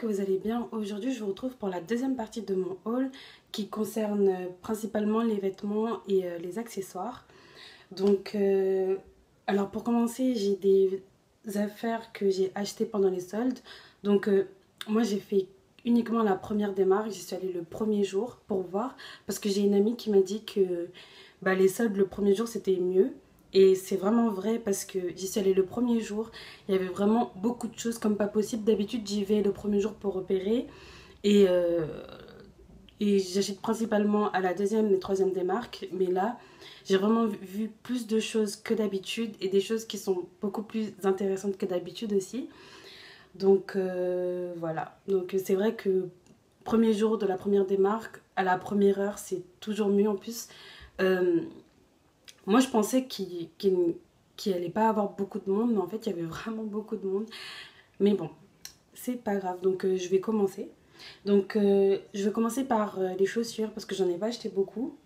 que vous allez bien. Aujourd'hui, je vous retrouve pour la deuxième partie de mon haul qui concerne principalement les vêtements et les accessoires. Donc, alors pour commencer, j'ai des affaires que j'ai achetées pendant les soldes. Donc, moi, j'ai fait uniquement la première démarche. J'y suis allée le premier jour pour voir parce que j'ai une amie qui m'a dit que les soldes le premier jour, c'était mieux. Et c'est vraiment vrai parce que j'y suis allée le premier jour. Il y avait vraiment beaucoup de choses comme pas possible. D'habitude, j'y vais le premier jour pour repérer. Et, euh, et j'achète principalement à la deuxième et troisième des marques. Mais là, j'ai vraiment vu plus de choses que d'habitude. Et des choses qui sont beaucoup plus intéressantes que d'habitude aussi. Donc voilà. Donc c'est vrai que premier jour de la première des marques, à la première heure, c'est toujours mieux en plus. Euh, Moi, je pensais qu'il allait pas avoir beaucoup de monde, mais en fait, il y avait vraiment beaucoup de monde. Mais bon, c'est pas grave. Donc, je vais commencer. Donc, je vais commencer par les chaussures parce que j'en ai pas acheté beaucoup.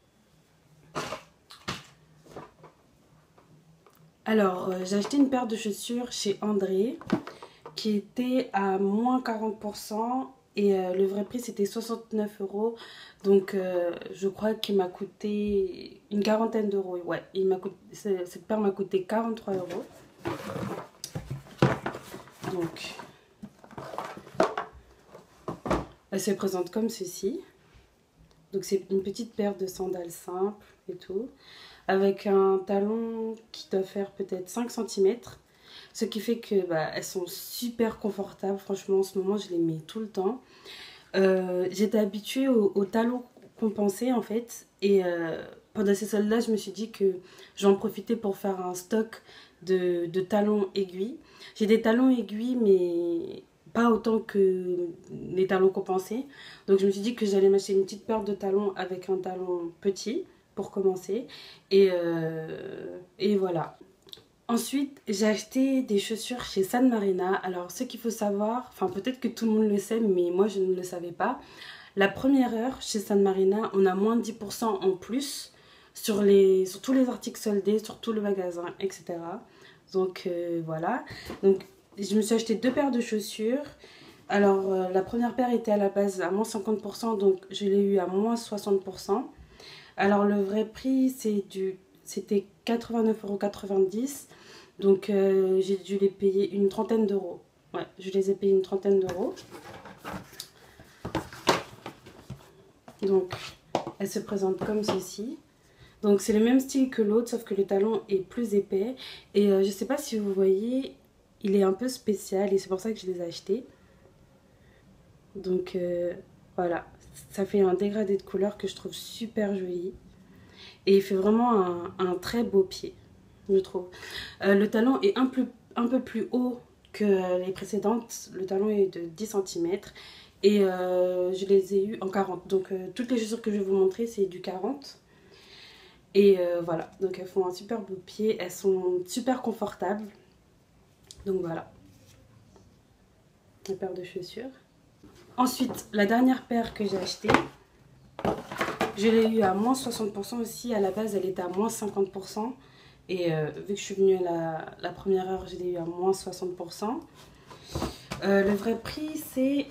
Alors, j'ai acheté une paire de chaussures chez André qui était à moins 40%. Et le vrai prix, c'était 69 euros. Donc, je crois qu'il m'a coûté une quarantaine d'euros. Ouais, cette paire m'a coûté 43 euros. Donc, elle se présente comme ceci. Donc, c'est une petite paire de sandales simples et tout. Avec un talon qui doit faire peut-être 5 cm. Ce qui fait que elles sont super confortables. Franchement, en ce moment, je les mets tout le temps. J'étais habituée au talon compensé en fait. Et pendant ces soldes-là, je me suis dit que j'en profitais pour faire un stock de talons aiguilles. J'ai des talons aiguilles, mais pas autant que les talons compensés. Donc je me suis dit que j'allais m'acheter une petite paire de talons avec un talon petit pour commencer. Et voilà. Ensuite, j'ai acheté des chaussures chez San Marina. Alors, ce qu'il faut savoir, enfin peut-être que tout le monde le sait, mais moi je ne le savais pas. La première heure chez San Marina, on a moins de 10% en plus sur tous les articles soldés, sur tout le magasin, etc. Donc voilà. Donc je me suis acheté deux paires de chaussures. Alors la première paire était à la base à moins 50%, donc je l'ai eu à moins 60%. Alors le vrai prix, c'était 89,90 €. Donc j'ai dû les payer une trentaine d'euros. Ouais, je les ai payés une trentaine d'euros. Donc elle se présente comme ceci. Donc c'est le même style que l'autre, sauf que le talon est plus épais. Et je sais pas si vous voyez, il est un peu spécial et c'est pour ça que je les ai achetés. Donc voilà, ça fait un dégradé de couleur que je trouve super joli. Et il fait vraiment un très beau pied, je trouve. Le talon est un peu plus haut que les précédentes. Le talon est de 10 cm. Et je les ai eues en 40. Donc toutes les chaussures que je vais vous montrer, c'est du 40. Et voilà, donc elles font un super beau pied. Elles sont super confortables. Donc voilà, la paire de chaussures. Ensuite, la dernière paire que j'ai achetée, je l'ai eu à moins 60% aussi. À la base, elle était à moins 50%. Et vu que je suis venue à la première heure, je l'ai eu à moins 60%. Le vrai prix, c'est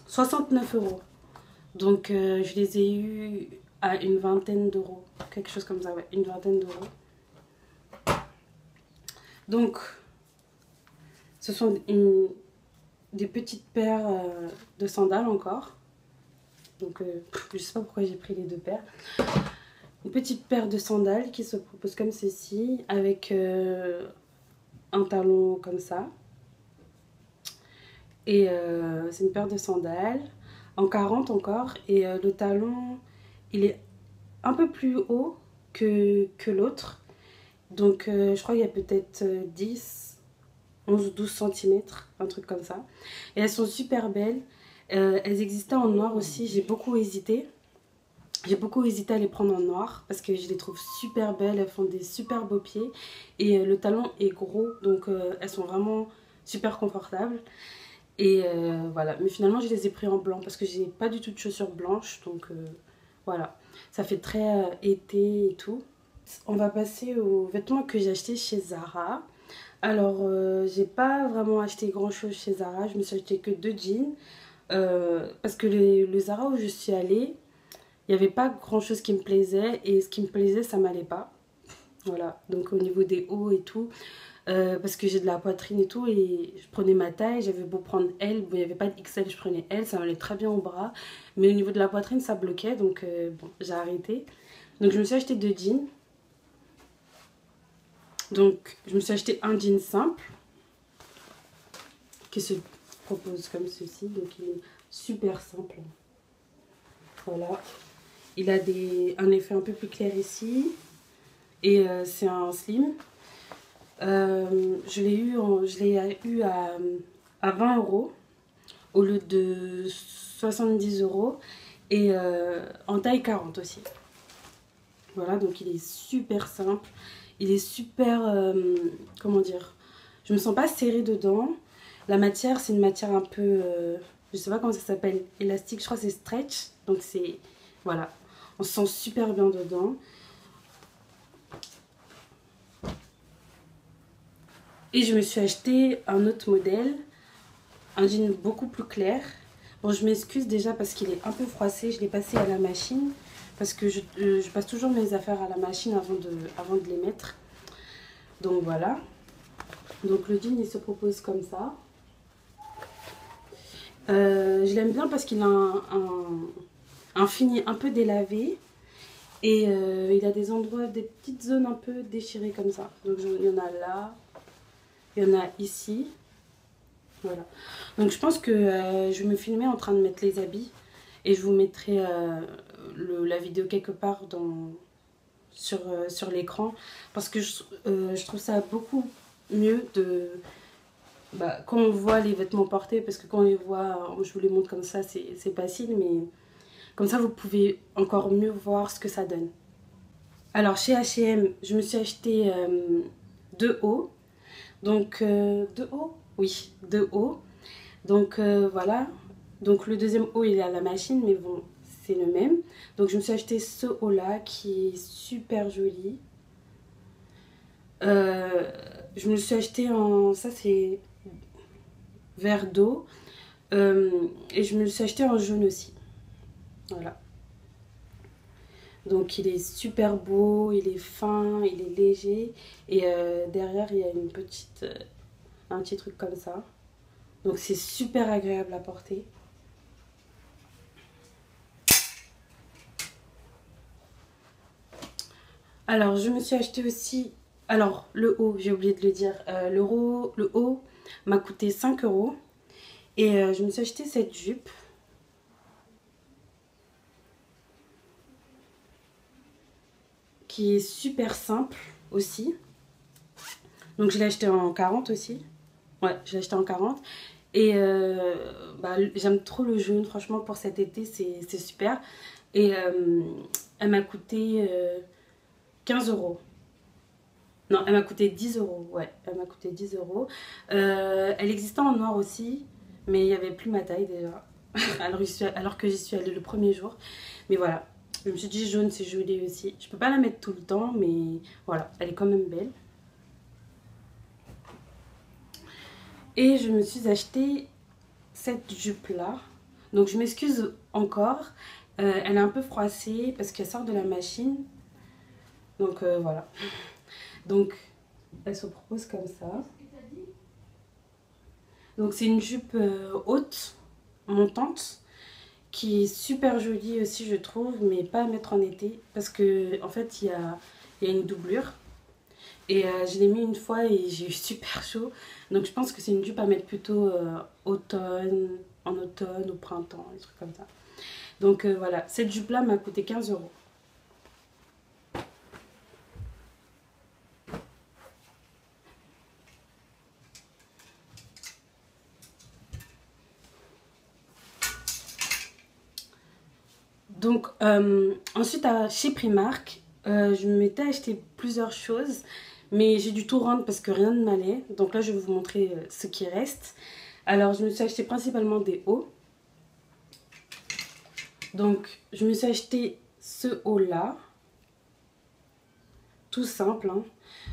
69 euros. Donc, je les ai eus à une vingtaine d'euros. Quelque chose comme ça, ouais, une vingtaine d'euros. Donc, ce sont des petites paires de sandales encore. Donc, je sais pas pourquoi j'ai pris les deux paires. Une petite paire de sandales qui se propose comme ceci, avec un talon comme ça. Et c'est une paire de sandales en 40 encore. Et le talon, il est un peu plus haut que l'autre. Donc je crois qu'il y a peut-être 10, 11 ou 12 cm, un truc comme ça. Et elles sont super belles. Elles existaient en noir aussi, j'ai beaucoup hésité. J'ai beaucoup hésité à les prendre en noir parce que je les trouve super belles, elles font des super beaux pieds. Et le talon est gros, donc elles sont vraiment super confortables. Et voilà, mais finalement je les ai pris en blanc parce que j'ai pas du tout de chaussures blanches. Donc voilà, ça fait très été et tout. On va passer aux vêtements que j'ai achetés chez Zara. Alors, j'ai pas vraiment acheté grand chose chez Zara. Je me suis acheté que 2 jeans. Parce que le Zara où je suis allée, il n'y avait pas grand chose qui me plaisait. Et ce qui me plaisait, ça m'allait pas. Voilà. Donc, au niveau des hauts et tout. Parce que j'ai de la poitrine et tout. Et je prenais ma taille. J'avais beau prendre L. Bon, il n'y avait pas de XL, je prenais L. Ça m'allait très bien au bras. Mais au niveau de la poitrine, ça bloquait. Donc, bon, j'ai arrêté. Donc, je me suis acheté 2 jeans. Donc, je me suis acheté un jean simple qui se propose comme ceci. Donc, il est super simple. Voilà. Il a un effet un peu plus clair ici. Et c'est un slim. Je l'ai eu à 20 euros au lieu de 70 euros. Et en taille 40 aussi. Voilà, donc il est super simple. Il est super, comment dire, je me sens pas serrée dedans. La matière, c'est une matière un peu, je sais pas comment ça s'appelle, élastique, je crois que c'est stretch. Donc c'est, voilà, on se sent super bien dedans. Et je me suis acheté un autre modèle, un jean beaucoup plus clair. Bon, je m'excuse déjà parce qu'il est un peu froissé, je l'ai passé à la machine. Parce que je passe toujours mes affaires à la machine avant de les mettre. Donc voilà. Donc le jean il se propose comme ça. Je l'aime bien parce qu'il a un fini un peu délavé. Et il a des endroits, des petites zones un peu déchirées comme ça. Donc il y en a là. Il y en a ici. Voilà. Donc je pense que je vais me filmer en train de mettre les habits. Et je vous mettrai la vidéo quelque part sur l'écran. Parce que je trouve ça beaucoup mieux quand on voit les vêtements portés. Parce que quand on les voit, je vous les montre comme ça, c'est facile. Mais comme ça, vous pouvez encore mieux voir ce que ça donne. Alors chez H&M, je me suis acheté 2 hauts. Donc 2 hauts. Oui, 2 hauts. Donc voilà. Donc le deuxième haut il est à la machine, mais bon, c'est le même. Donc je me suis acheté ce haut là qui est super joli. Je me le suis acheté en, ça c'est vert d'eau. Et je me le suis acheté en jaune aussi. Voilà. Donc il est super beau, il est fin, il est léger. Et derrière il y a un petit truc comme ça. Donc c'est super agréable à porter. Alors je me suis acheté aussi, alors le haut, j'ai oublié de le dire, le haut m'a coûté 5 euros. Et je me suis acheté cette jupe. Qui est super simple aussi. Donc je l'ai acheté en 40 aussi. Ouais, je l'ai acheté en 40. Et j'aime trop le jaune, franchement pour cet été c'est super. Et elle m'a coûté 15 euros. Non, elle m'a coûté 10 euros. Ouais, elle m'a coûté 10 euros. Elle existait en noir aussi, mais il n'y avait plus ma taille déjà. alors que j'y suis allée le premier jour. Mais voilà, je me suis dit jaune c'est joli aussi. Je peux pas la mettre tout le temps, mais voilà, elle est quand même belle. Et je me suis acheté cette jupe là. Donc je m'excuse encore. Elle est un peu froissée parce qu'elle sort de la machine. Donc voilà. Donc elle se propose comme ça. Donc c'est une jupe haute, montante, qui est super jolie aussi je trouve, mais pas à mettre en été. Parce que en fait il y a une doublure. Et je l'ai mis une fois et j'ai eu super chaud. Donc je pense que c'est une jupe à mettre plutôt en automne, au printemps, des trucs comme ça. Donc voilà, cette jupe là m'a coûté 15 euros. Donc ensuite chez Primark, je m'étais acheté plusieurs choses. Mais j'ai dû tout rendre parce que rien ne m'allait. Donc là je vais vous montrer ce qui reste. Alors je me suis acheté principalement des hauts. Donc je me suis acheté ce haut là. Tout simple, hein.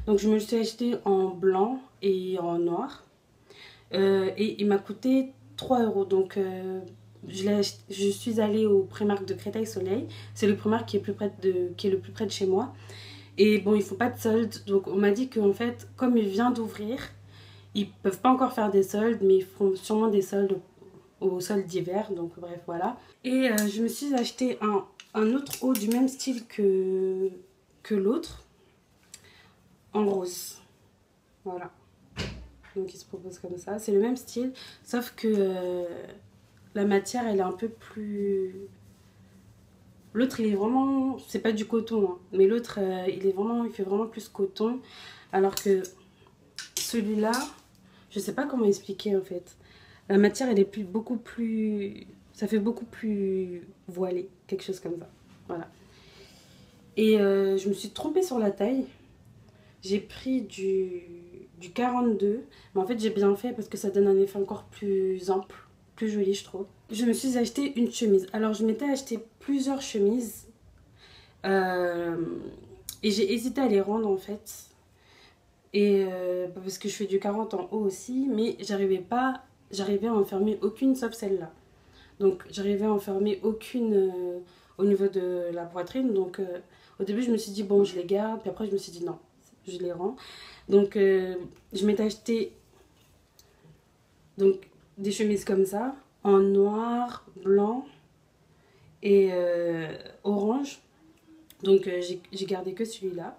Donc je me le suis acheté en blanc et en noir. Et il m'a coûté 3 euros. Donc je suis allée au Primark de Créteil Soleil. C'est le Primark qui est le plus près de chez moi. Et bon, ils font pas de soldes. Donc on m'a dit qu'en fait, comme il vient d'ouvrir, ils peuvent pas encore faire des soldes, mais ils font sûrement des soldes au solde d'hiver. Donc bref, voilà. Et je me suis acheté un autre haut du même style que l'autre, en rose. Voilà. Donc il se propose comme ça. C'est le même style, sauf que la matière, elle est un peu plus... L'autre, il est vraiment... C'est pas du coton, hein, mais l'autre, il fait vraiment plus coton. Alors que celui-là, je sais pas comment expliquer en fait. La matière, elle est beaucoup plus... Ça fait beaucoup plus voilé, quelque chose comme ça. Voilà. Et je me suis trompée sur la taille. J'ai pris du 42. Mais en fait, j'ai bien fait parce que ça donne un effet encore plus ample, plus joli, je trouve. Je me suis acheté une chemise. Alors, je m'étais acheté plusieurs chemises. Et j'ai hésité à les rendre, en fait. Et parce que je fais du 40 en haut aussi. Mais j'arrivais à enfermer aucune sauf celle-là. Donc, j'arrivais à enfermer aucune au niveau de la poitrine. Donc, au début, je me suis dit, bon, je les garde. Puis après, je me suis dit, non, je les rends. Donc, je m'étais acheté donc, des chemises comme ça, en noir, blanc et orange. Donc, j'ai gardé que celui-là.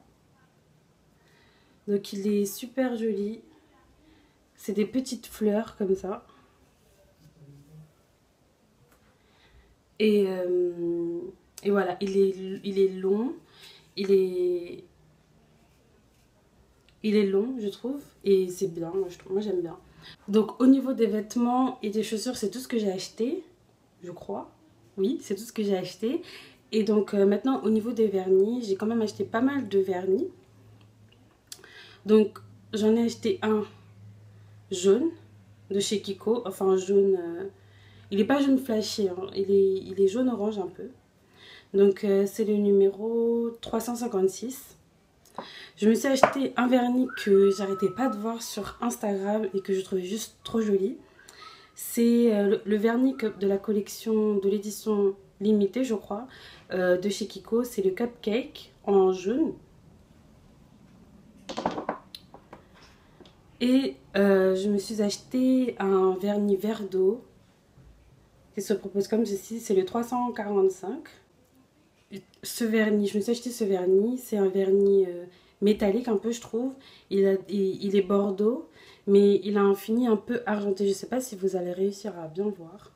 Donc, il est super joli. C'est des petites fleurs comme ça. Et voilà, il est long. Il est long, je trouve. Et c'est bien, moi j'aime bien. Donc au niveau des vêtements et des chaussures, c'est tout ce que j'ai acheté, je crois. Oui, c'est tout ce que j'ai acheté. Et donc maintenant au niveau des vernis, j'ai quand même acheté pas mal de vernis. Donc j'en ai acheté un jaune de chez Kiko. Enfin jaune, il n'est pas jaune flashy, hein. Il est jaune orange un peu. Donc c'est le numéro 356. Je me suis acheté un vernis que j'arrêtais pas de voir sur Instagram et que je trouvais juste trop joli. C'est le vernis de la collection de l'édition limitée, je crois, de chez Kiko. C'est le Cupcake en jaune. Et je me suis acheté un vernis vert d'eau qui se propose comme ceci. C'est le 345. Ce vernis, je me suis acheté ce vernis. C'est un vernis métallique un peu, je trouve. Il est bordeaux, mais il a un fini un peu argenté. Je ne sais pas si vous allez réussir à bien voir.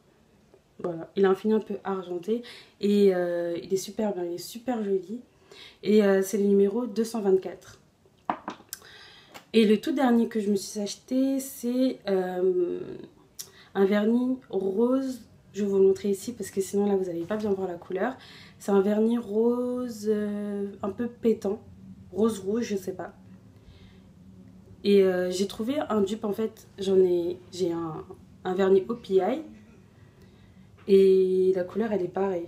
Voilà, il a un fini un peu argenté et il est super bien, il est super joli. Et c'est le numéro 224. Et le tout dernier que je me suis acheté, c'est un vernis rose. Je vais vous le montrer ici parce que sinon là vous n'allez pas bien voir la couleur. C'est un vernis rose un peu pétant. Rose rouge, je sais pas. Et j'ai trouvé un dupe en fait. J'ai un vernis OPI. Et la couleur elle est pareille.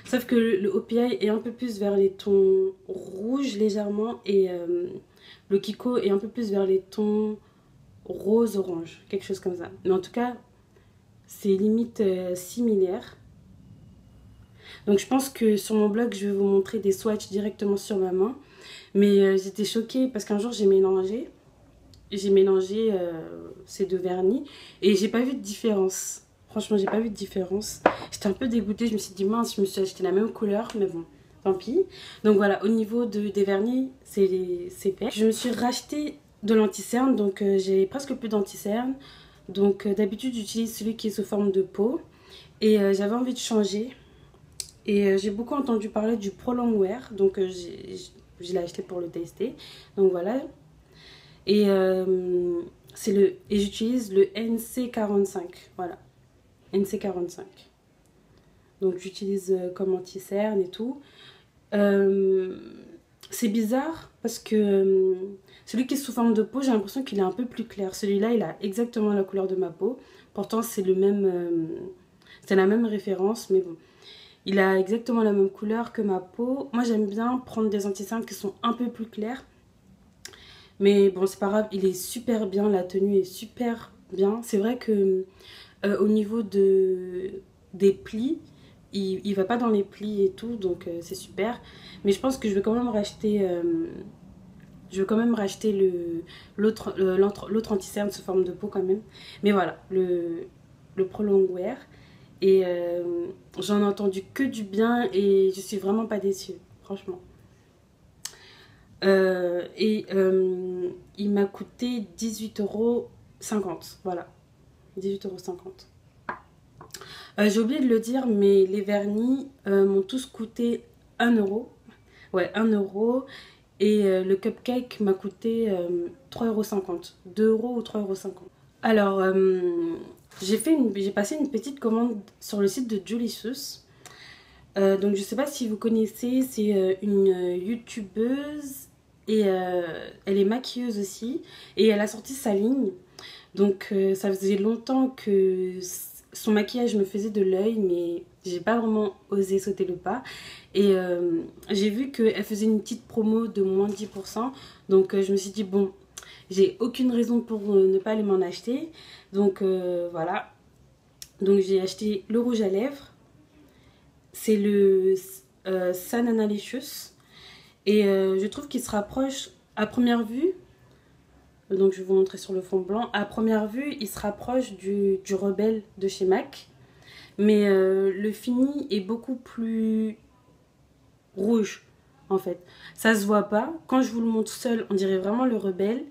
Sauf que le OPI est un peu plus vers les tons rouges légèrement. Et le Kiko est un peu plus vers les tons rose-orange. Quelque chose comme ça. Mais en tout cas, c'est limite similaire. Donc je pense que sur mon blog, je vais vous montrer des swatchs directement sur ma main. Mais j'étais choquée parce qu'un jour j'ai mélangé ces deux vernis et j'ai pas vu de différence. Franchement, j'ai pas vu de différence. J'étais un peu dégoûtée, je me suis dit mince, je me suis acheté la même couleur, mais bon, tant pis. Donc voilà, au niveau des vernis, c'est fait. Je me suis racheté de l'anti-cerne, donc j'ai presque plus d'anti-cerne. Donc d'habitude, j'utilise celui qui est sous forme de pot. Et j'avais envie de changer. Et j'ai beaucoup entendu parler du Prolong Wear, donc je l'ai acheté pour le tester. Donc voilà. Et j'utilise le NC45. Voilà. NC45. Donc j'utilise comme anti-cerne et tout. C'est bizarre parce que celui qui est sous forme de peau, j'ai l'impression qu'il est un peu plus clair. Celui-là, il a exactement la couleur de ma peau. Pourtant, c'est la même référence, mais bon. Il a exactement la même couleur que ma peau. Moi, j'aime bien prendre des anti-cernes qui sont un peu plus clairs. Mais bon, c'est pas grave, il est super bien, la tenue est super bien. C'est vrai que au niveau des plis, il va pas dans les plis et tout, donc c'est super. Mais je pense que je vais quand même racheter, l'autre anti-cerne sous forme de peau quand même. Mais voilà, le Prolong Wear. Et j'en ai entendu que du bien et je suis vraiment pas déçue, franchement. Il m'a coûté 18,50 €. Voilà, 18,50 €. J'ai oublié de le dire, mais les vernis m'ont tous coûté 1 €. Ouais, 1 €. Et le cupcake m'a coûté 3,50 €. 2 € ou 3,50 €. Alors, j'ai passé une petite commande sur le site de Julicious. Donc, je sais pas si vous connaissez, c'est une youtubeuse et elle est maquilleuse aussi. Et elle a sorti sa ligne. Donc, ça faisait longtemps que son maquillage me faisait de l'œil, mais j'ai pas vraiment osé sauter le pas. Et j'ai vu qu'elle faisait une petite promo de moins 10%. Donc, je me suis dit, bon, j'ai aucune raison pour ne pas aller m'en acheter. Donc, voilà. Donc, j'ai acheté le rouge à lèvres. C'est le Sun Analicious. Et je trouve qu'il se rapproche à première vue. Donc, je vais vous montrer sur le fond blanc. À première vue, il se rapproche du Rebelle de chez MAC. Mais le fini est beaucoup plus rouge, en fait. Ça se voit pas. Quand je vous le montre seul, on dirait vraiment le Rebelle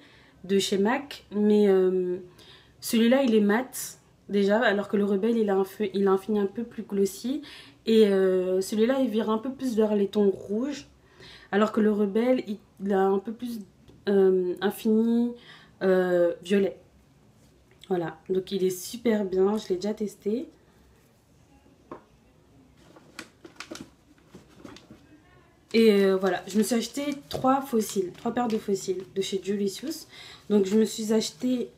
de chez MAC. Mais celui-là, il est mat, déjà. Alors que le Rebelle, il a un fini un peu plus glossy. Et celui-là, il vire un peu plus vers les tons rouges. Alors que le Rebelle, il a un peu plus un fini violet. Voilà, donc il est super bien, je l'ai déjà testé. Et voilà, je me suis acheté 3 paires de fossiles de chez Julicious. Donc je me suis acheté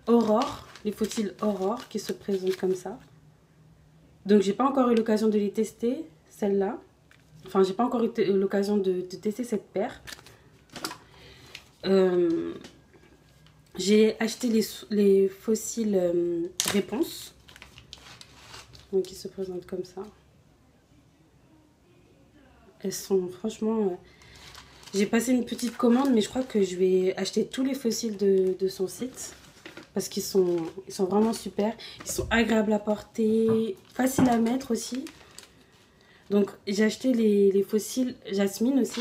Aurore, les fossiles Aurore qui se présentent comme ça. Donc j'ai pas encore eu l'occasion de les tester, celle-là. Enfin, j'ai pas encore eu l'occasion de tester cette paire. J'ai acheté les fossiles Réponse. Donc ils se présentent comme ça. Sont franchement... j'ai passé une petite commande, mais je crois que je vais acheter tous les fossiles de son site. Parce qu'ils sont vraiment super. Ils sont agréables à porter, faciles à mettre aussi. Donc j'ai acheté les fossiles Jasmine aussi.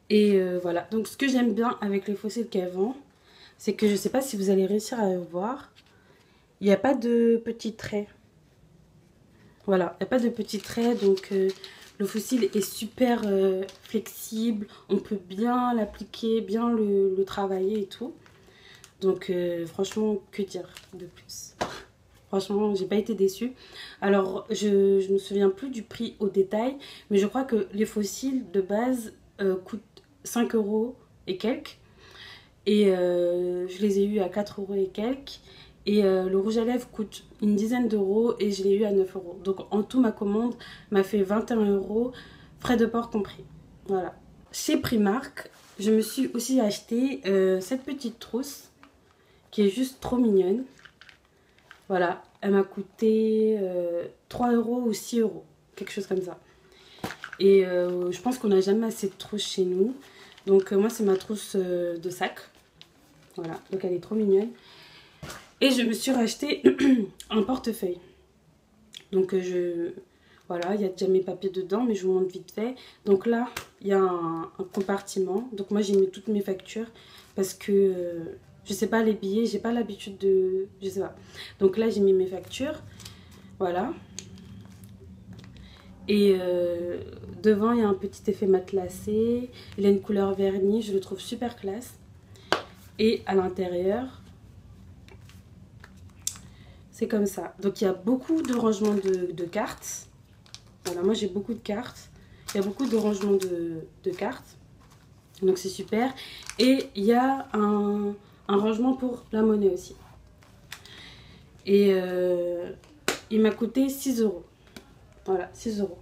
Et voilà. Donc ce que j'aime bien avec les fossiles qu'elle vend, c'est que je ne sais pas si vous allez réussir à voir. Il n'y a pas de petits traits. Voilà, il n'y a pas de petits traits. Donc le fossile est super flexible. On peut bien l'appliquer, bien le travailler et tout. Donc franchement, que dire de plus? Franchement, j'ai pas été déçue. Alors, je ne me souviens plus du prix au détail, mais je crois que les fossiles de base coûtent 5 € et quelques. Et je les ai eu à 4 € et quelques. Et le rouge à lèvres coûte une dizaine d'euros et je l'ai eu à 9 €. Donc en tout, ma commande m'a fait 21 €, frais de port compris. Voilà. Chez Primark, je me suis aussi acheté cette petite trousse qui est juste trop mignonne. Voilà, elle m'a coûté 3 € ou 6 €, quelque chose comme ça. Et je pense qu'on n'a jamais assez de trousses chez nous. Donc moi, c'est ma trousse de sac. Voilà, donc elle est trop mignonne. Et je me suis racheté un portefeuille. Donc voilà, il y a déjà mes papiers dedans, mais je vous montre vite fait. Donc là, il y a un compartiment. Donc moi, j'ai mis toutes mes factures parce que je sais pas, les billets, j'ai pas l'habitude de... Je sais pas. Donc là, j'ai mis mes factures. Voilà. Et devant, il y a un petit effet matelassé. Il a une couleur vernis, je le trouve super classe. Et à l'intérieur, c'est comme ça. Donc il y a beaucoup de rangements de cartes. Voilà, moi j'ai beaucoup de cartes. Il y a beaucoup de rangements de cartes. Donc c'est super. Et il y a un rangement pour la monnaie aussi. Et il m'a coûté 6 €. Voilà, 6 euros.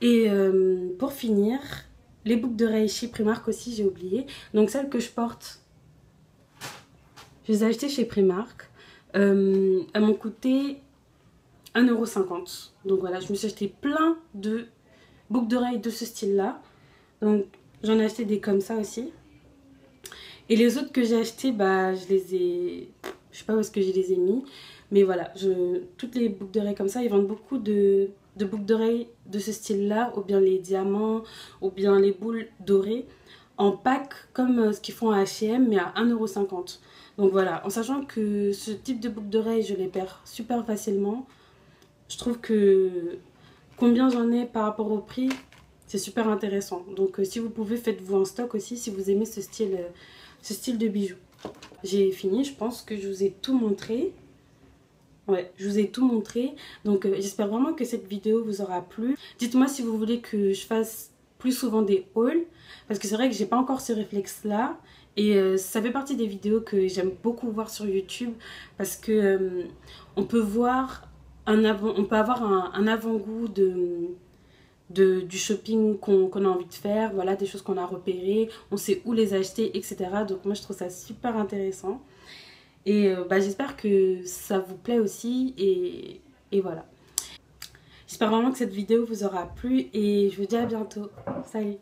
Et pour finir, les boucles d'oreilles chez Primark aussi, j'ai oublié. Donc celles que je porte, je les ai achetées chez Primark. Elles m'ont coûté 1,50 €. Donc voilà, je me suis acheté plein de boucles d'oreilles de ce style-là. Donc j'en ai acheté des comme ça aussi. Et les autres que j'ai achetés, bah je les ai... Je sais pas où est-ce que je les ai mis. Mais voilà, toutes les boucles d'oreilles comme ça, ils vendent beaucoup de boucles d'oreilles de ce style-là. Ou bien les diamants, ou bien les boules dorées. En pack, comme ce qu'ils font à H&M, mais à 1,50 €. Donc voilà, en sachant que ce type de boucle d'oreilles, je les perds super facilement. Je trouve que combien j'en ai par rapport au prix, c'est super intéressant. Donc si vous pouvez, faites-vous un stock aussi si vous aimez ce style de bijoux. J'ai fini, je pense que je vous ai tout montré. Ouais, je vous ai tout montré. Donc j'espère vraiment que cette vidéo vous aura plu. Dites-moi si vous voulez que je fasse plus souvent des hauls. Parce que c'est vrai que j'ai pas encore ce réflexe-là. Et ça fait partie des vidéos que j'aime beaucoup voir sur YouTube. Parce que on peut voir on peut avoir un avant-goût du shopping qu'on a envie de faire. Voilà, des choses qu'on a repérées. On sait où les acheter, etc. Donc moi je trouve ça super intéressant. Et bah, j'espère que ça vous plaît aussi. Et voilà. J'espère vraiment que cette vidéo vous aura plu. Et je vous dis à bientôt. Salut!